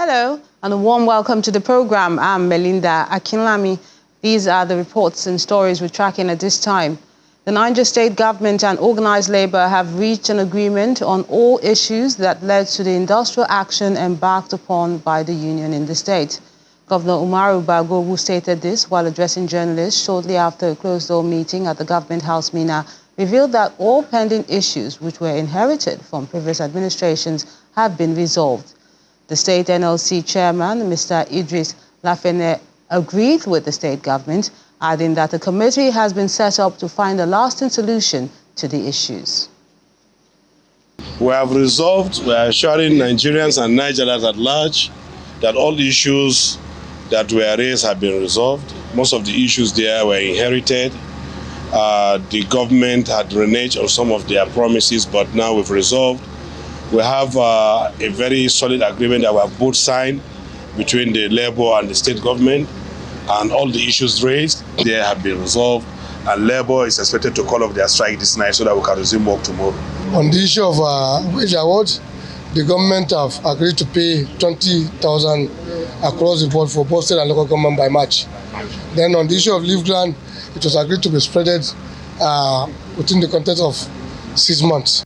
Hello, and a warm welcome to the program. I'm Melinda Akinlami. These are the reports and stories we're tracking at this time. The Niger state government and organized labor have reached an agreement on all issues that led to the industrial action embarked upon by the union in the state. Governor Umaru Bagowu stated this while addressing journalists shortly after a closed-door meeting at the government house Mina, revealed that all pending issues which were inherited from previous administrations have been resolved. The state NLC chairman, Mr. Idris Lafene, agreed with the state government, adding that a committee has been set up to find a lasting solution to the issues. We have resolved, we are assuring Nigerians and Nigerians at large that all issues that were raised have been resolved. Most of the issues there were inherited. The government had reneged on some of their promises, but now we've resolved. We have a very solid agreement that we have both signed between the Labour and the state government, and all the issues raised there have been resolved, and Labour is expected to call off their strike this night so that we can resume work tomorrow. On the issue of wage awards, the government have agreed to pay 20,000 across the board for both state and local government by March. Then on the issue of leave grant, it was agreed to be spreaded within the context of 6 months.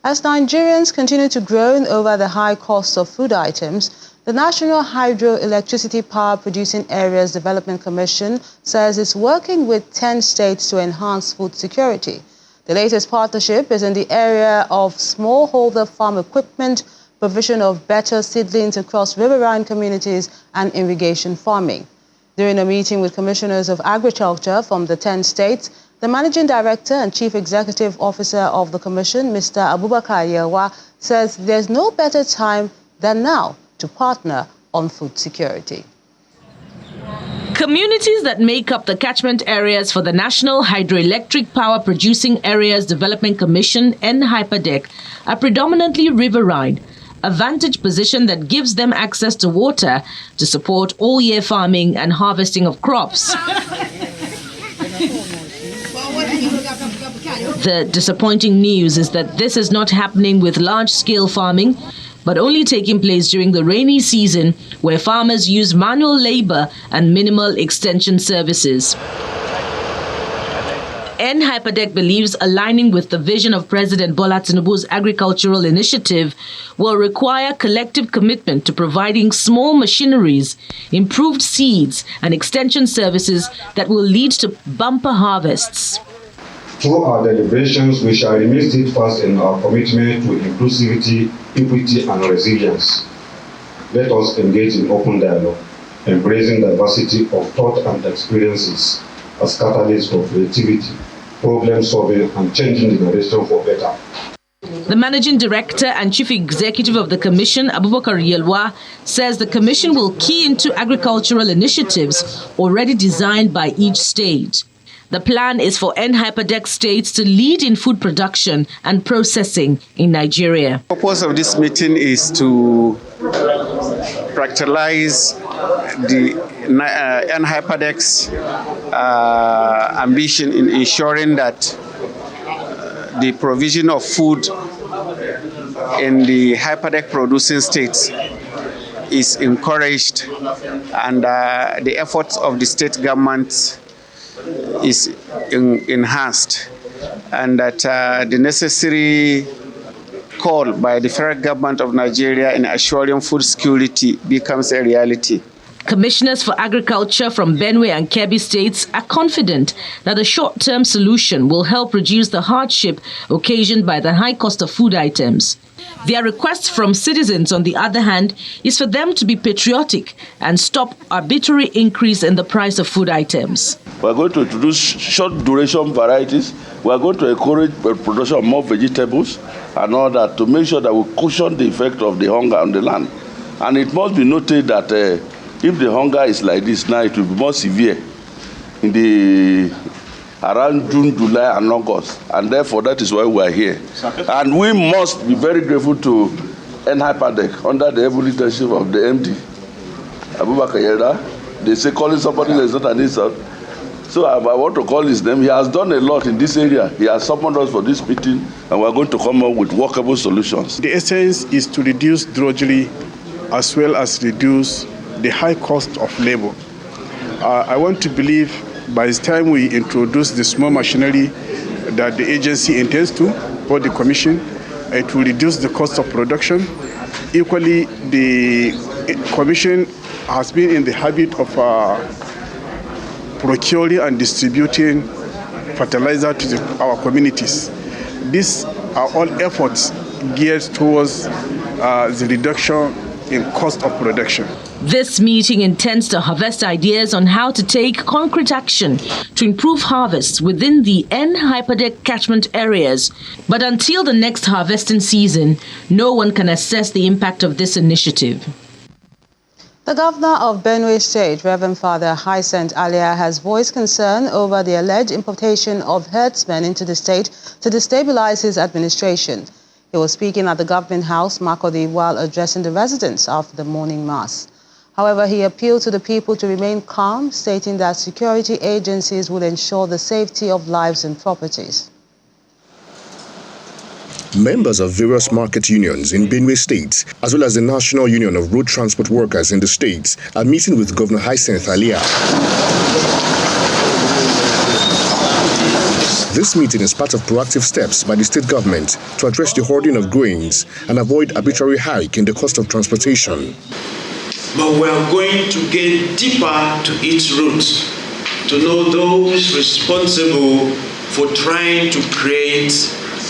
As Nigerians continue to groan over the high cost of food items, the National Hydroelectricity Power Producing Areas Development Commission says it's working with 10 states to enhance food security. The latest partnership is in the area of smallholder farm equipment, provision of better seedlings across riverine communities, and irrigation farming. During a meeting with commissioners of agriculture from the 10 states, the Managing Director and Chief Executive Officer of the Commission, Mr. Abubakar Yelwa, says there's no better time than now to partner on food security. Communities that make up the catchment areas for the National Hydroelectric Power Producing Areas Development Commission, NHYPADEC, are predominantly riverine, a vantage position that gives them access to water to support all-year farming and harvesting of crops. The disappointing news is that this is not happening with large-scale farming, but only taking place during the rainy season, where farmers use manual labor and minimal extension services. NHYPADEC believes aligning with the vision of President Bola Tinubu's agricultural initiative will require collective commitment to providing small machineries, improved seeds, and extension services that will lead to bumper harvests. Through our deliberations, we shall remain steadfast in our commitment to inclusivity, equity, and resilience. Let us engage in open dialogue, embracing diversity of thought and experiences as catalysts for creativity, problem-solving, and changing the direction for better. The Managing Director and Chief Executive of the Commission, Abubakar Yelwa, says the Commission will key into agricultural initiatives already designed by each state. The plan is for NHYPADEC states to lead in food production and processing in Nigeria. The purpose of this meeting is to practicalize the NHYPADEC's ambition in ensuring that the provision of food in the HYPADEC producing states is encouraged, and the efforts of the state government is enhanced, and that the necessary call by the federal government of Nigeria in assuring food security becomes a reality. Commissioners for Agriculture from Benue and Kebbi states are confident that a short-term solution will help reduce the hardship occasioned by the high cost of food items. Their request from citizens, on the other hand, is for them to be patriotic and stop arbitrary increase in the price of food items. We are going to introduce short-duration varieties. We are going to encourage the production of more vegetables and all that to make sure that we cushion the effect of the hunger on the land. And it must be noted that if the hunger is like this now, it will be more severe in the around June, July, and August, and therefore that is why we are here. And we must be very grateful to NHYPADEC under the able leadership of the MD, Abubakar Yelwa. They say calling somebody is not an insult. So I want to call his name. He has done a lot in this area. He has summoned us for this meeting, and we are going to come up with workable solutions. The essence is to reduce drudgery as well as reduce the high cost of labor. I want to believe by the time we introduce the small machinery that the agency intends to, or the commission, it will reduce the cost of production. Equally, the commission has been in the habit of procuring and distributing fertilizer to our communities. These are all efforts geared towards the reduction in cost of production. This meeting intends to harvest ideas on how to take concrete action to improve harvests within the Hyperdeck catchment areas. But until the next harvesting season, no one can assess the impact of this initiative. The governor of Benue State, Reverend Father Hyacinth Alia, has voiced concern over the alleged importation of herdsmen into the state to destabilize his administration. He was speaking at the government house, Makurdi, while addressing the residents after the morning mass. However, he appealed to the people to remain calm, stating that security agencies will ensure the safety of lives and properties. Members of various market unions in Benue State, as well as the National Union of Road Transport Workers in the state, are meeting with Governor Hyacinth Alia. This meeting is part of proactive steps by the state government to address the hoarding of grains and avoid arbitrary hike in the cost of transportation. But we are going to get deeper to its roots, to know those responsible for trying to create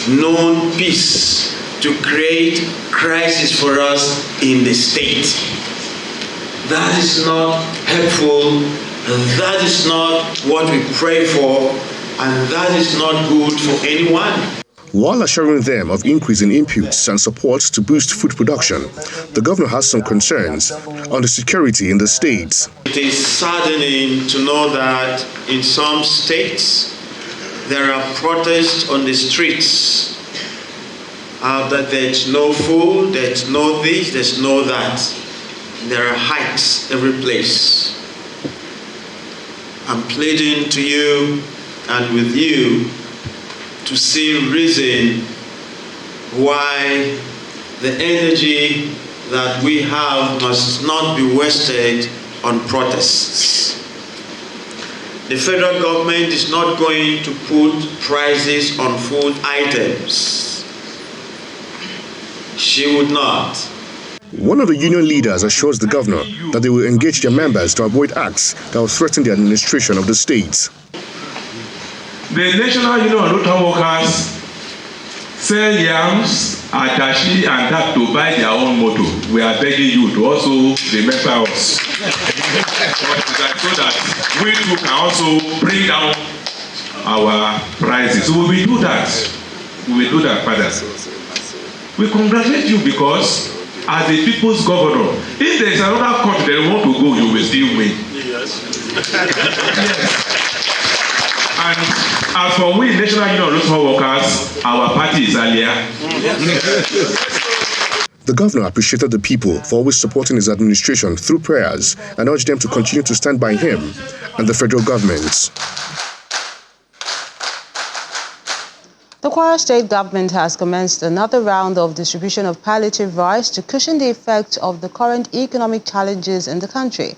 non-peace, to create crisis for us in the state. That is not helpful, and that is not what we pray for, and that is not good for anyone. While assuring them of increase in inputs and support to boost food production, the governor has some concerns on the security in the state. It is saddening to know that in some states there are protests on the streets, that there's no food, there's no this, there's no that. There are hikes every place. I'm pleading to you and with you to see reason why the energy that we have must not be wasted on protests. The federal government is not going to put prices on food items. She would not. One of the union leaders assures the governor that they will engage their members to avoid acts that will threaten the administration of the state. The National Union of Road Workers sell yams, atashi, and that to buy their own motor. We are begging you to also remember us. So that we too can also bring down our prices. So we will do that. We will do that, Father. We congratulate you because as the people's governor, if there is another country that want to go, you will still win. Yes. And as for we, National Union of Road Workers, our party is earlier. The governor appreciated the people for always supporting his administration through prayers and urged them to continue to stand by him and the federal government. The Kwara State government has commenced another round of distribution of palliative rice to cushion the effect of the current economic challenges in the country.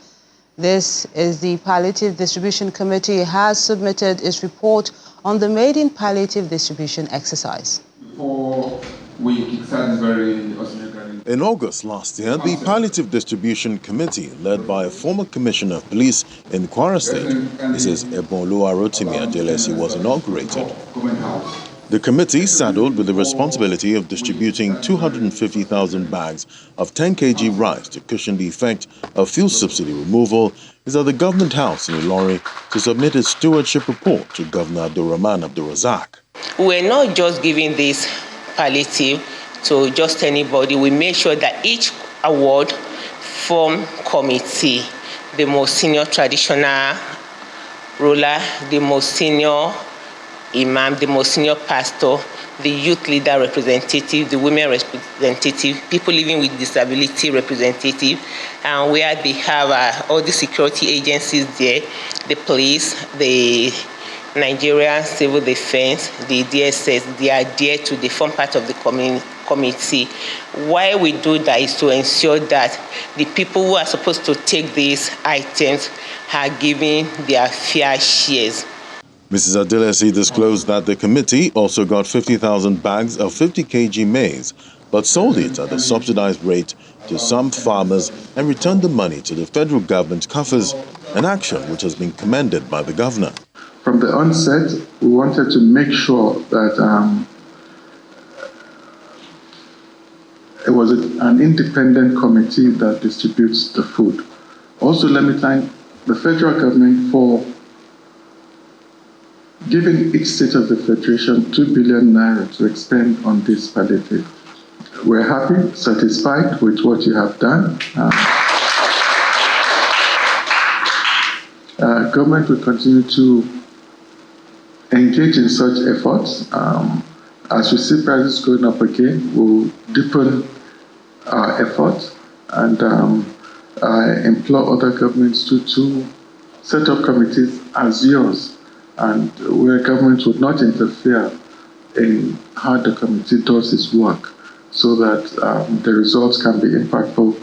This is the Palliative Distribution Committee has submitted its report on the maiden palliative distribution exercise. Before we kickstart this In August last year, the Palliative Distribution Committee, led by a former commissioner of police in Kwara State, Mrs. Ebonluwa Rotimi Adelesi, was inaugurated. The committee, saddled with the responsibility of distributing 250,000 bags of 10 kg rice to cushion the effect of fuel subsidy removal, is at the Government House in Ilorin to submit its stewardship report to Governor Abdulrahman Abdulrazak. We're not just giving this palliative to just anybody. We make sure that each award form committee, the most senior traditional ruler, the most senior imam, the most senior pastor, the youth leader representative, the women representative, people living with disability representative, and where they have all the security agencies there, the police, the Nigerian Civil Defense, the DSS, they are there to form part of the committee. Why we do that is to ensure that the people who are supposed to take these items are given their fair shares. Mrs. Adelesi disclosed that the committee also got 50,000 bags of 50 kg maize, but sold it at a subsidized rate to some farmers and returned the money to the federal government coffers, an action which has been commended by the governor. From the onset, we wanted to make sure that it was an independent committee that distributes the food. Also, let me thank the federal government for giving each state of the Federation 2 billion naira to expend on this palliative. We're happy, satisfied with what you have done. Government will continue to engage in such efforts. As we see prices going up again, we'll deepen our efforts and implore other governments to set up committees as yours, and where government would not interfere in how the committee does its work, so that the results can be impactful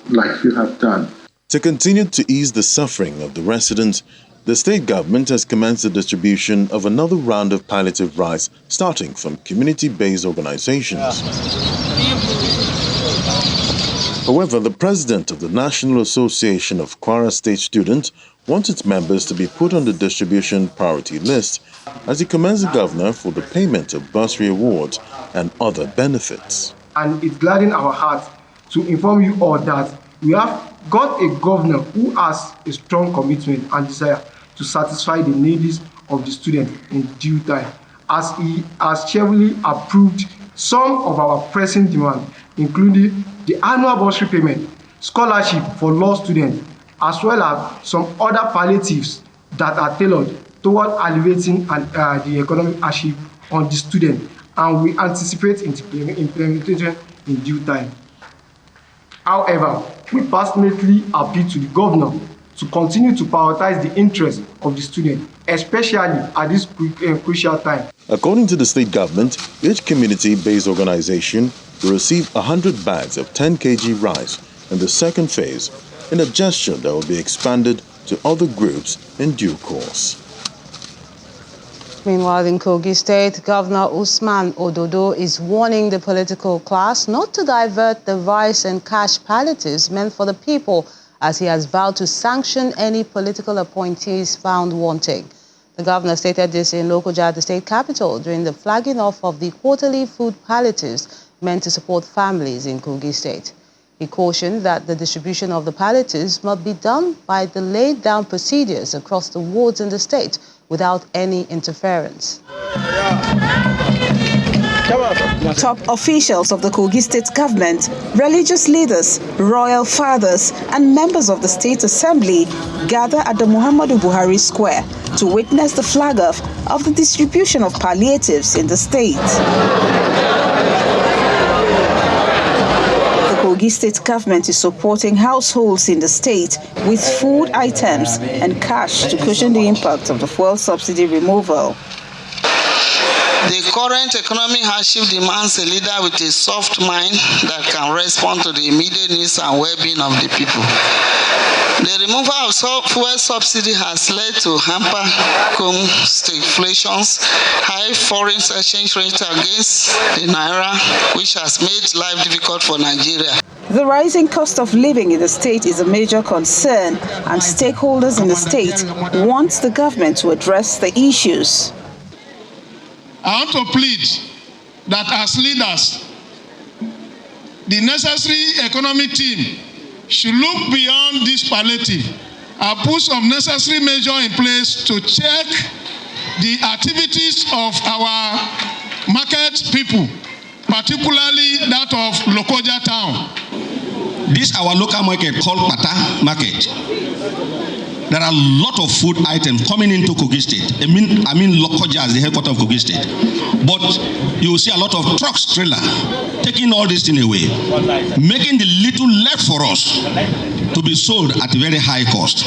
like you have done. To continue to ease the suffering of the residents, the state government has commenced the distribution of another round of palliative rice starting from community-based organizations. However, the president of the National Association of Kwara State Students wants its members to be put on the distribution priority list as he commends the governor for the payment of bursary awards and other benefits. And it gladdens our hearts to inform you all that we have got a governor who has a strong commitment and desire to satisfy the needs of the students in due time, as he has cheerfully approved some of our pressing demands, including the annual bursary payment, scholarship for law students, as well as some other palliatives that are tailored toward alleviating the economic hardship on the student, and we anticipate implementation in due time. However, we passionately appeal to the governor to continue to prioritize the interests of the student, especially at this crucial time. According to the state government, each community-based organization will receive 100 bags of 10 kg rice in the second phase, in a gesture that will be expanded to other groups in due course. Meanwhile, in Kogi State, Governor Usman Ododo is warning the political class not to divert the rice and cash palliatives meant for the people, as he has vowed to sanction any political appointees found wanting. The governor stated this in Lokoja, the state capital, during the flagging off of the quarterly food palliatives meant to support families in Kogi State. He cautioned that the distribution of the palliatives must be done by the laid-down procedures across the wards in the state without any interference. Top officials of the Kogi State government, religious leaders, royal fathers, and members of the State Assembly gather at the Muhammadu Buhari Square to witness the flag-off of the distribution of palliatives in the state. Kogi State government is supporting households in the state with food items and cash to cushion the impact of the fuel subsidy removal. The current economic hardship demands a leader with a soft mind that can respond to the immediate needs and well-being of the people. The removal of fuel subsidy has led to hamper stagflations, high foreign exchange rate against the naira, which has made life difficult for Nigeria. The rising cost of living in the state is a major concern, and stakeholders in the state want the government to address the issues. I want to plead that as leaders, the necessary economic team should look beyond this palliative and put some necessary measure in place to check the activities of our market people, particularly that of Lokoja town. This our local market called Pata Market. There are a lot of food items coming into Kogi State. I mean Lokoja is the headquarters of Kogi State. But you will see a lot of trucks, trailer, taking all this thing away, making the little left for for us to be sold at a very high cost.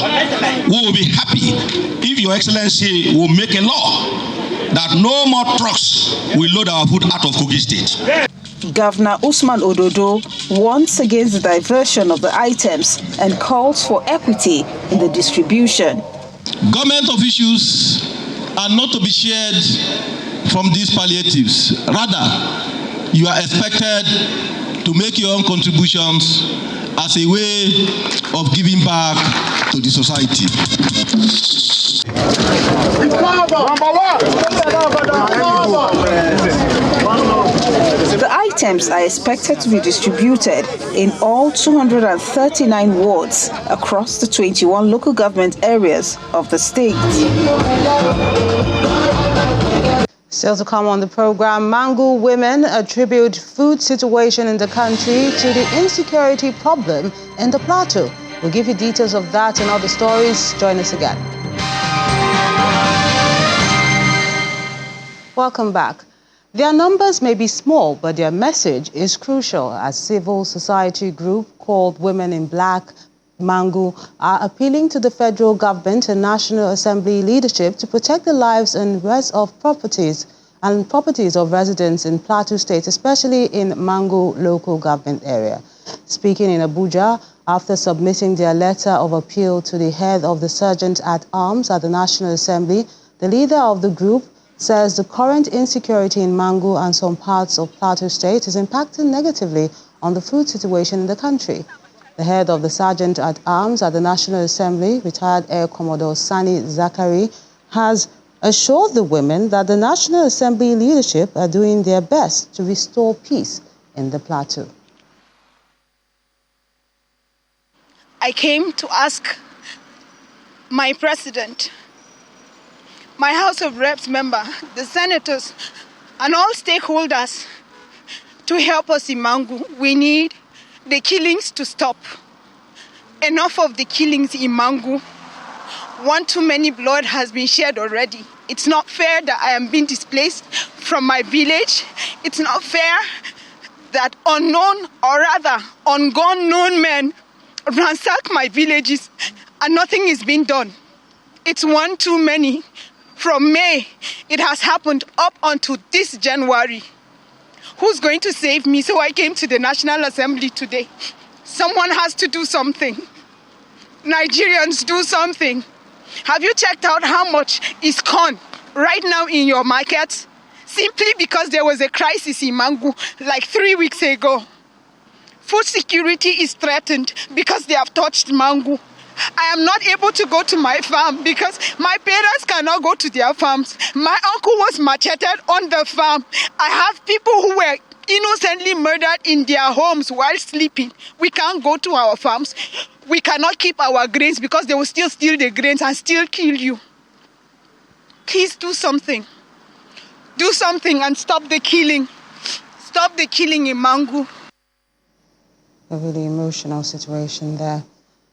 We will be happy if Your Excellency will make a law that no more trucks will load our food out of Kogi State. Governor Usman Ododo warns against the diversion of the items and calls for equity in the distribution. Government officials are not to be shared from these palliatives. Rather, you are expected to make your own contributions as a way of giving back to the society. The items are expected to be distributed in all 239 wards across the 21 local government areas of the state. Still to come on the program, Mangu women attribute food situation in the country to the insecurity problem in the plateau. We'll give you details of that and other stories. Join us again. Welcome back. Their numbers may be small, but their message is crucial, as civil society group called Women in Black, Mangu, are appealing to the federal government and National Assembly leadership to protect the lives and rest of properties of residents in Plateau State, especially in Mangu local government area. Speaking in Abuja after submitting their letter of appeal to the head of the Sergeant-at-Arms at the National Assembly, the leader of the group says the current insecurity in Mangu and some parts of Plateau State is impacting negatively on the food situation in the country. The head of the Sergeant-at-Arms at the National Assembly, retired Air Commodore Sani Zakari, has assured the women that the National Assembly leadership are doing their best to restore peace in the plateau. I came to ask my president, my House of Reps member, the senators, and all stakeholders to help us in Mangu. We need the killings to stop. Enough of the killings in Mangu. One too many blood has been shed already. It's not fair that I am being displaced from my village. It's not fair that unknown, or rather ungone known men ransack my villages and nothing is being done. It's one too many. From May, it has happened up until this January. Who's going to save me? So I came to the National Assembly today. Someone has to do something. Nigerians, do something. Have you checked out how much is corn right now in your market? Simply because there was a crisis in Mangu like 3 weeks ago. Food security is threatened because they have touched Mangu. I am not able to go to my farm because my parents cannot go to their farms. My uncle was macheted on the farm. I have people who were innocently murdered in their homes while sleeping. We can't go to our farms. We cannot keep our grains because they will still steal the grains and still kill you. Please do something. Do something and stop the killing. Stop the killing in Mangu. A really emotional situation there.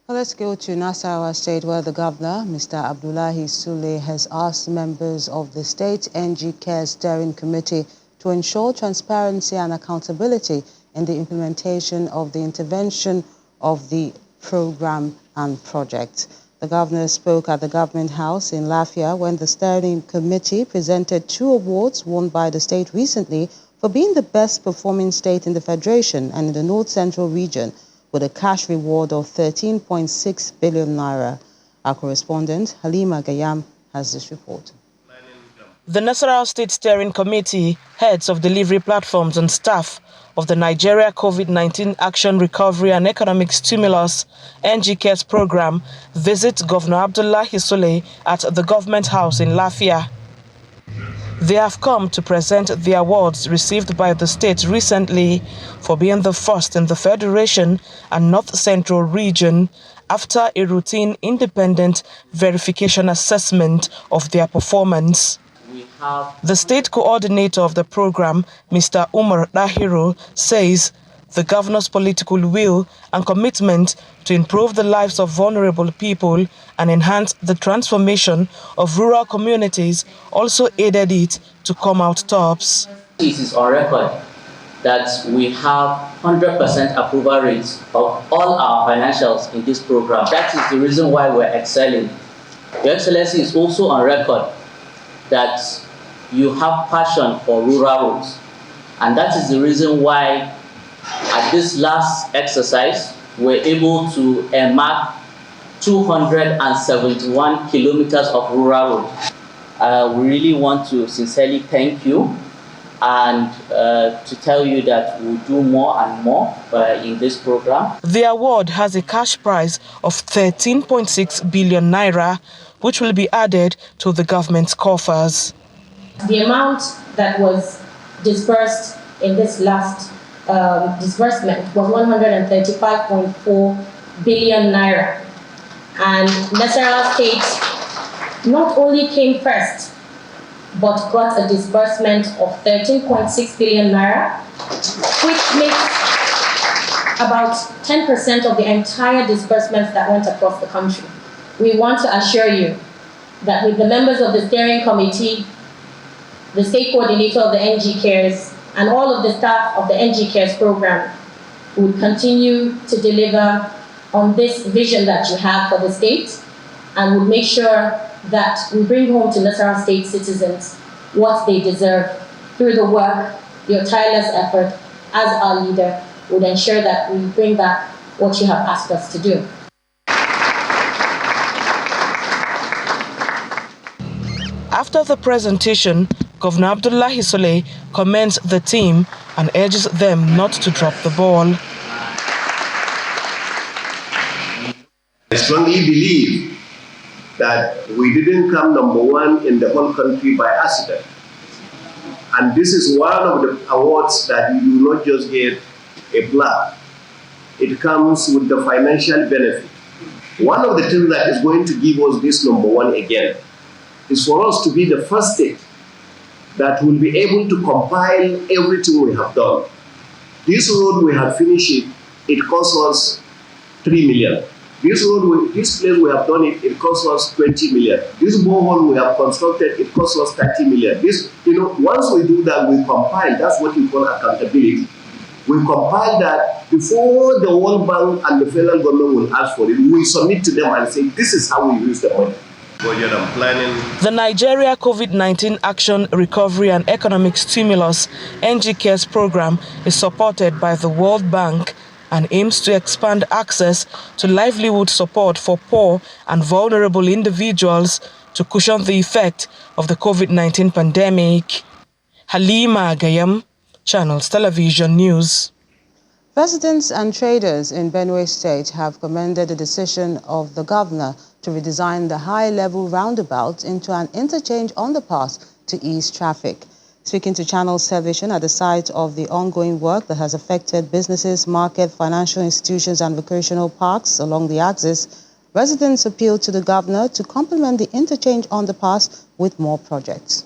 Well, let's go to Nasarawa State, where the governor, Mr. Abdullahi Sule, has asked members of the State NG Care Steering Committee to ensure transparency and accountability in the implementation of the intervention of the program and project. The governor spoke at the Government House in Lafia when the Steering Committee presented 2 awards won by the state recently for being the best performing state in the Federation and in the North Central region, with a cash reward of 13.6 billion naira. Our correspondent, Halima Gayam, has this report. The Nasarawa State Steering Committee, heads of delivery platforms and staff of the Nigeria COVID-19 Action Recovery and Economic Stimulus NGCARES program visit Governor Abdullahi Sule at the Government House in Lafia. They have come to present the awards received by the state recently for being the first in the Federation and North Central region after a routine independent verification assessment of their performance. The state coordinator of the program, Mr. Umar Dahiru, says the governor's political will and commitment to improve the lives of vulnerable people and enhance the transformation of rural communities also aided it to come out tops. It is on record that we have 100% approval rates of all our financials in this program. That is the reason why we're excelling. Your Excellency is also on record that you have passion for rural roads. And that is the reason why at this last exercise, we're able to mark 271 kilometers of rural road. We really want to sincerely thank you and to tell you that we'll do more and more in this program. The award has a cash prize of 13.6 billion naira, which will be added to the government's coffers. The amount that was disbursed in this last disbursement was 135.4 billion naira. And Nasarawa State not only came first, but got a disbursement of 13.6 billion naira, which makes about 10% of the entire disbursements that went across the country. We want to assure you that with the members of the steering committee, the state coordinator of the NG Cares, and all of the staff of the NG Cares program, we will continue to deliver on this vision that you have for the state, and we'll make sure that we bring home to Nasarawa State citizens what they deserve through the work, your tireless effort as our leader would ensure that we bring back what you have asked us to do. After the presentation, Governor Abdullahi Soleh commends the team and urges them not to drop the ball. I strongly believe that we didn't come number one in the whole country by accident. And this is one of the awards that you do not just get a plaque. It comes with the financial benefit. One of the things that is going to give us this number one again is for us to be the first state that will be able to compile everything we have done. This road we have finished it cost us 3 million. This place we have done it cost us 20 million. This borehole we have constructed, it cost us 30 million. Once we do that, we compile. That's what we call accountability. We compile that before the World Bank and the federal government will ask for it. We submit to them and say, this is how we use the money. Budget and planning. The Nigeria COVID-19 Action, Recovery and Economic Stimulus NG Cares program is supported by the World Bank and aims to expand access to livelihood support for poor and vulnerable individuals to cushion the effect of the COVID-19 pandemic. Halima Gayam, Channels Television News. Residents and traders in Benue State have commended the decision of the governor to redesign the high-level roundabout into an interchange underpass to ease traffic. Speaking to Channels Television at the site of the ongoing work that has affected businesses, market, financial institutions and recreational parks along the axis, residents appealed to the governor to complement the interchange underpass with more projects.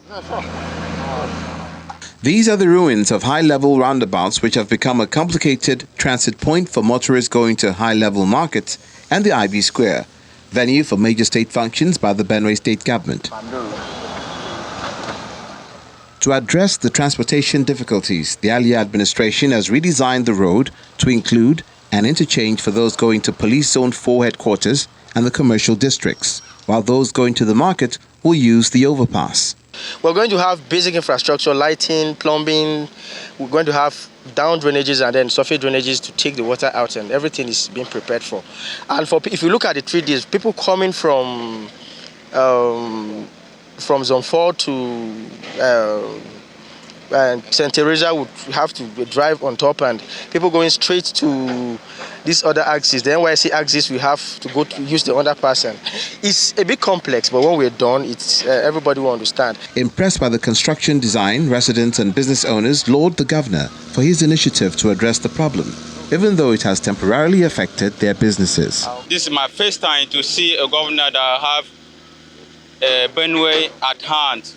These are the ruins of high-level roundabouts which have become a complicated transit point for motorists going to high-level markets and the IB Square, venue for major state functions by the Benue State government. To address the transportation difficulties, the Alia administration has redesigned the road to include an interchange for those going to Police Zone 4 headquarters and the commercial districts, while those going to the market will use the overpass. We're going to have basic infrastructure, lighting, plumbing. We're going to have down drainages and then surface drainages to take the water out, and everything is being prepared for. And if you look at the 3 days, people coming from Zone 4 to St. Teresa would have to drive on top, and people going straight to this other axis, the NYC axis, we have to go to use the underpass. And it's a bit complex, but when we're done, it's everybody will understand. Impressed by the construction design, residents and business owners laud the governor for his initiative to address the problem, even though it has temporarily affected their businesses. This is my first time to see a governor that have Benue at hand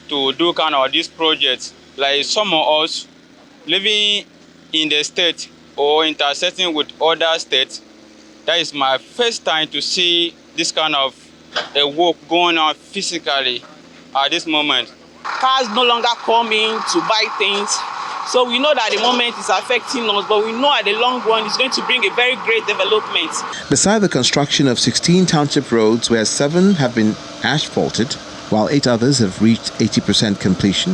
to do kind of these projects. Like some of us living in the state or intersecting with other states, that is my first time to see this kind of a work going on physically at this moment. Cars no longer come in to buy things. So we know that at the moment it's affecting us, but we know at the long run it's going to bring a very great development. Beside the construction of 16 township roads, where 7 have been asphalted, while 8 others have reached 80% completion,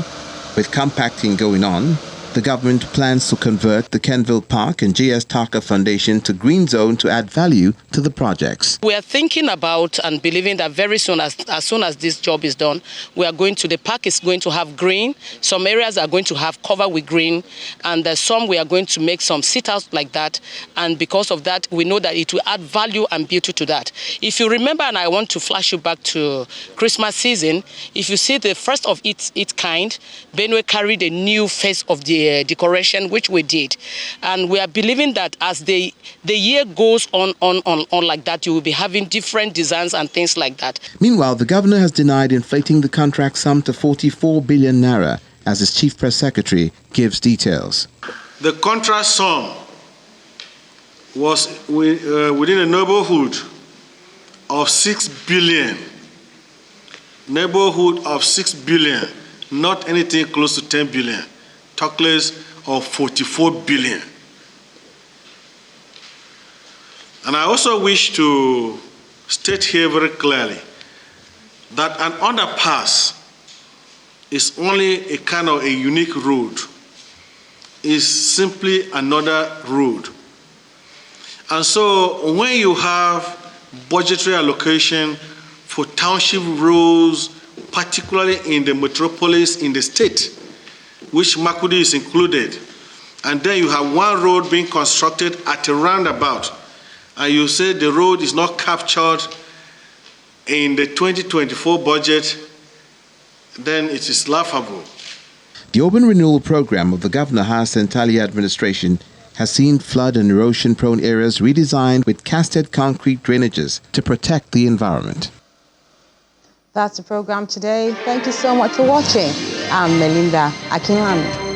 with compacting going on, the government plans to convert the Kenville Park and J.S. Tarker Foundation to green zone to add value to the projects. We are thinking about and believing that very soon, as soon as this job is done, the park is going to have green. Some areas are going to have cover with green, and some we are going to make some sit-outs like that. And because of that, we know that it will add value and beauty to that. If you remember, and I want to flash you back to Christmas season, if you see the first of its kind, Benue carried a new face of the decoration, which we did, and we are believing that as the year goes on like that, you will be having different designs and things like that. Meanwhile, the governor has denied inflating the contract sum to 44 billion naira, as his chief press secretary gives details. The contract sum was within a neighborhood of 6 billion. Neighborhood of 6 billion, not anything close to 10 billion. Talk less of 44 billion. And I also wish to state here very clearly that an underpass is only a kind of a unique road, is simply another road. And so when you have budgetary allocation for township roads, particularly in the metropolis in the state, which Makudi is included, and then you have one road being constructed at a roundabout, and you say the road is not captured in the 2024 budget, then it is laughable. The urban renewal program of the Governor Hassan Talia administration has seen flood and erosion-prone areas redesigned with casted concrete drainages to protect the environment. That's the program today. Thank you so much for watching. I'm Melinda Akinlami.